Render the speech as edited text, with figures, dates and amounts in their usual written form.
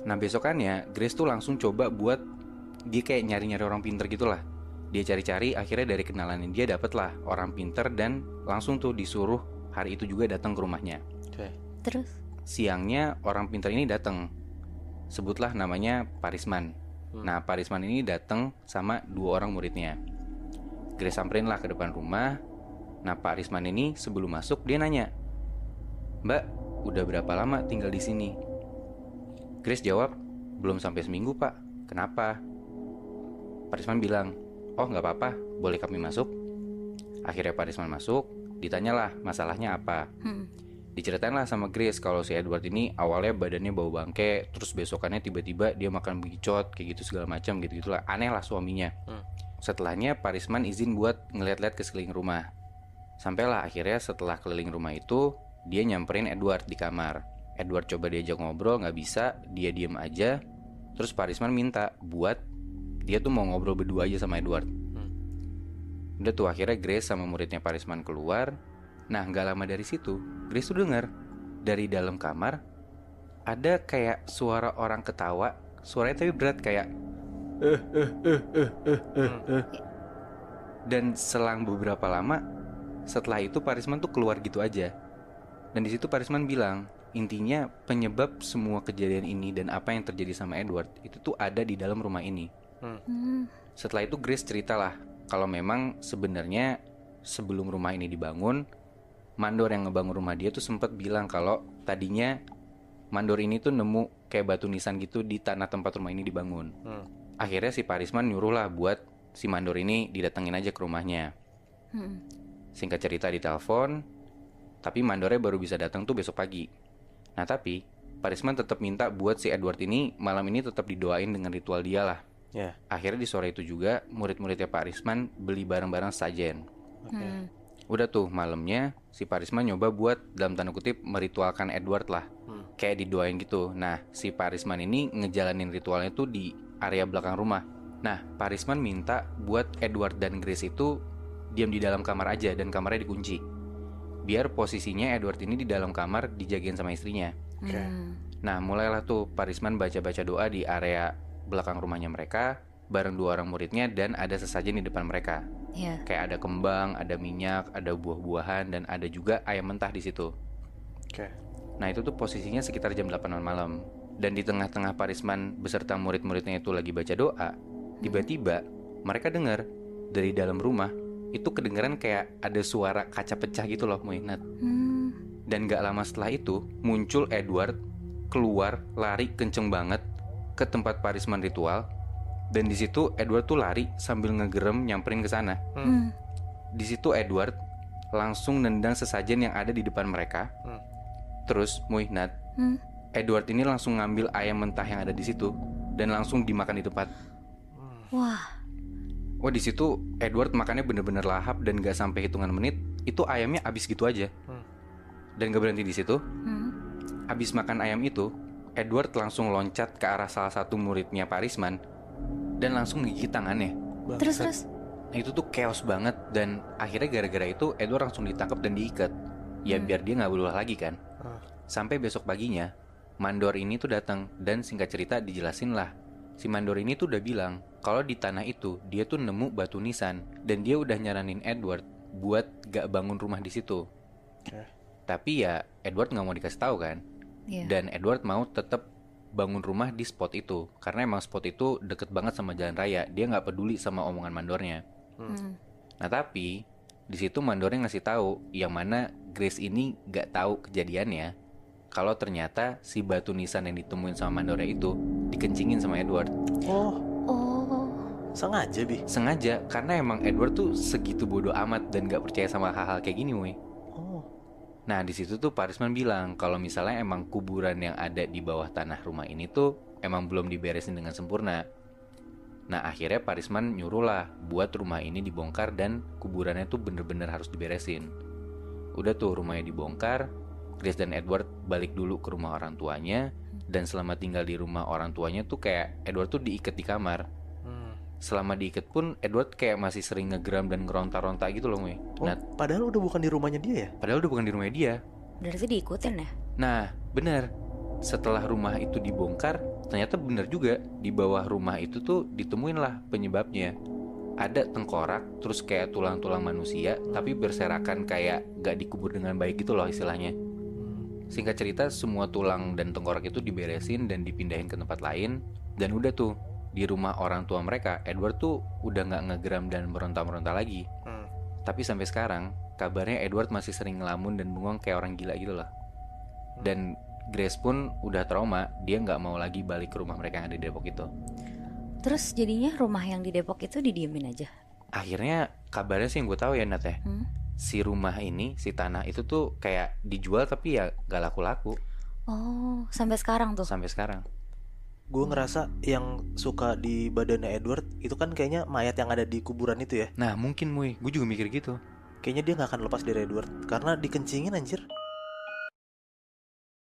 Nah besokannya Grace tuh langsung coba buat dia kayak nyari-nyari orang pinter gitulah. Dia cari-cari, akhirnya dari kenalan dia dapet lah orang pinter dan langsung tuh disuruh hari itu juga datang ke rumahnya. Oke. Terus? Siangnya orang pinter ini datang. Sebutlah namanya Parisman. Nah Parisman ini datang sama 2 orang muridnya. Grace samperin lah ke depan rumah. Nah Pak Risman ini sebelum masuk dia nanya, "Mbak, udah berapa lama tinggal di sini?" Grace jawab, "Belum sampai seminggu Pak." "Kenapa?" Pak Risman bilang, "Oh nggak apa-apa, boleh kami masuk?" Akhirnya Pak Risman masuk. Ditanyalah masalahnya apa. Diceritain lah sama Grace kalau si Edward ini awalnya badannya bau bangke, terus besokannya tiba-tiba dia makan bekicot kayak gitu segala macam gitu-gitulah. Aneh lah suaminya. Setelahnya Parisman izin buat ngeliat-liat ke sekeliling rumah. Sampailah akhirnya setelah keliling rumah itu dia nyamperin Edward di kamar. Edward coba diajak ngobrol nggak bisa, dia diem aja. Terus Parisman minta buat dia tuh mau ngobrol berdua aja sama Edward. Udah tuh akhirnya Grace sama muridnya Parisman keluar. Nah gak lama dari situ Grace tuh denger dari dalam kamar ada kayak suara orang ketawa. Suaranya tapi berat kayak Dan selang beberapa lama setelah itu Parisman tuh keluar gitu aja. Dan di situ Parisman bilang intinya penyebab semua kejadian ini dan apa yang terjadi sama Edward itu tuh ada di dalam rumah ini. Setelah itu Grace ceritalah kalau memang sebenarnya sebelum rumah ini dibangun, mandor yang ngebangun rumah dia tuh sempat bilang kalau tadinya mandor ini tuh nemu kayak batu nisan gitu di tanah tempat rumah ini dibangun. Akhirnya si Parisman nyuruh lah buat si mandor ini didatengin aja ke rumahnya. Singkat cerita ditelepon, tapi mandornya baru bisa datang tuh besok pagi. Nah tapi Parisman tetap minta buat si Edward ini malam ini tetap didoain dengan ritual dia lah. Akhirnya di sore itu juga murid-muridnya Pak Risman beli barang-barang sajen. Udah tuh malamnya si Pak Risman nyoba buat dalam tanda kutip meritualkan Edward lah. Kayak didoain gitu. Nah si Pak Risman ini ngejalanin ritualnya tuh di area belakang rumah. Nah Pak Risman minta buat Edward dan Grace itu diam di dalam kamar aja dan kamarnya dikunci. Biar posisinya Edward ini di dalam kamar dijagain sama istrinya. Nah mulailah tuh Pak Risman baca-baca doa di area belakang rumahnya mereka bareng 2 orang muridnya dan ada sesajen di depan mereka. Kayak ada kembang, ada minyak, ada buah-buahan dan ada juga ayam mentah di situ. Nah itu tuh posisinya sekitar jam 8 malam. Dan di tengah-tengah Parisman beserta murid-muridnya itu lagi baca doa, tiba-tiba mereka dengar dari dalam rumah itu kedengeran kayak ada suara kaca pecah gitu loh, Muinat. Dan gak lama setelah itu muncul Edward keluar lari kenceng banget ke tempat Parisman ritual. Dan di situ Edward tuh lari sambil ngegerem nyamperin ke sana. Di situ Edward langsung nendang sesajen yang ada di depan mereka. Terus Muinat, Edward ini langsung ngambil ayam mentah yang ada di situ dan langsung dimakan di tempat. Wah di situ Edward makannya bener-bener lahap dan gak sampai hitungan menit itu ayamnya habis gitu aja. Dan gak berhenti di situ. Habis makan ayam itu, Edward langsung loncat ke arah salah satu muridnya Parisman dan langsung gigit tangannya. Terus? Nah itu tuh chaos banget. Dan akhirnya gara-gara itu Edward langsung ditangkap dan diikat. Ya biar dia gak berulah lagi kan. Sampai besok paginya mandor ini tuh datang. Dan singkat cerita dijelasin lah, si mandor ini tuh udah bilang kalau di tanah itu dia tuh nemu batu nisan. Dan dia udah nyaranin Edward buat gak bangun rumah di situ. Tapi ya Edward gak mau dikasih tahu kan. Dan Edward mau tetap bangun rumah di spot itu karena emang spot itu deket banget sama jalan raya. Dia nggak peduli sama omongan mandornya. Nah tapi di situ mandornya ngasih tahu yang mana Grace ini nggak tahu kejadiannya kalau ternyata si batu nisan yang ditemuin sama mandornya itu dikencingin sama Edward. Sengaja Bi? Sengaja, karena emang Edward tuh segitu bodoh amat dan nggak percaya sama hal-hal kayak gini, Wei. Nah di situ tuh Parisman bilang kalau misalnya emang kuburan yang ada di bawah tanah rumah ini tuh emang belum diberesin dengan sempurna. Nah akhirnya Parisman nyuruh lah buat rumah ini dibongkar dan kuburannya tuh bener-bener harus diberesin. Udah tuh rumahnya dibongkar, Grace dan Edward balik dulu ke rumah orang tuanya. Dan selama tinggal di rumah orang tuanya tuh kayak Edward tuh diikat di kamar. Selama diikat pun Edward kayak masih sering ngegeram dan ngeronta-ronta gitu loh, Mui. Nah, padahal udah bukan di rumahnya dia ya? Padahal udah bukan di rumahnya dia. Berarti diikutin ya? Nah, bener. setelah rumah itu dibongkar, ternyata bener juga di bawah rumah itu tuh ditemuin lah penyebabnya. Ada tengkorak, terus kayak tulang-tulang manusia, tapi berserakan kayak gak dikubur dengan baik gitu loh istilahnya. Singkat cerita, semua tulang dan tengkorak itu diberesin dan dipindahin ke tempat lain. Dan udah tuh, di rumah orang tua mereka, Edward tuh udah gak ngegeram dan meronta-meronta lagi. Tapi sampai sekarang, kabarnya Edward masih sering ngelamun dan bengong kayak orang gila gitu loh. Dan Grace pun udah trauma, dia gak mau lagi balik ke rumah mereka yang ada di Depok itu. Terus jadinya rumah yang di Depok itu didiemin aja? Akhirnya kabarnya sih yang gue tahu ya Nat ya, si rumah ini, si tanah itu tuh kayak dijual tapi ya gak laku-laku. Oh, sampai sekarang tuh? Sampai sekarang. Gue ngerasa yang suka di badannya Edward itu kan kayaknya mayat yang ada di kuburan itu ya. Nah mungkin gue juga mikir gitu. Kayaknya dia gak akan lepas dari Edward karena dikencingin anjir.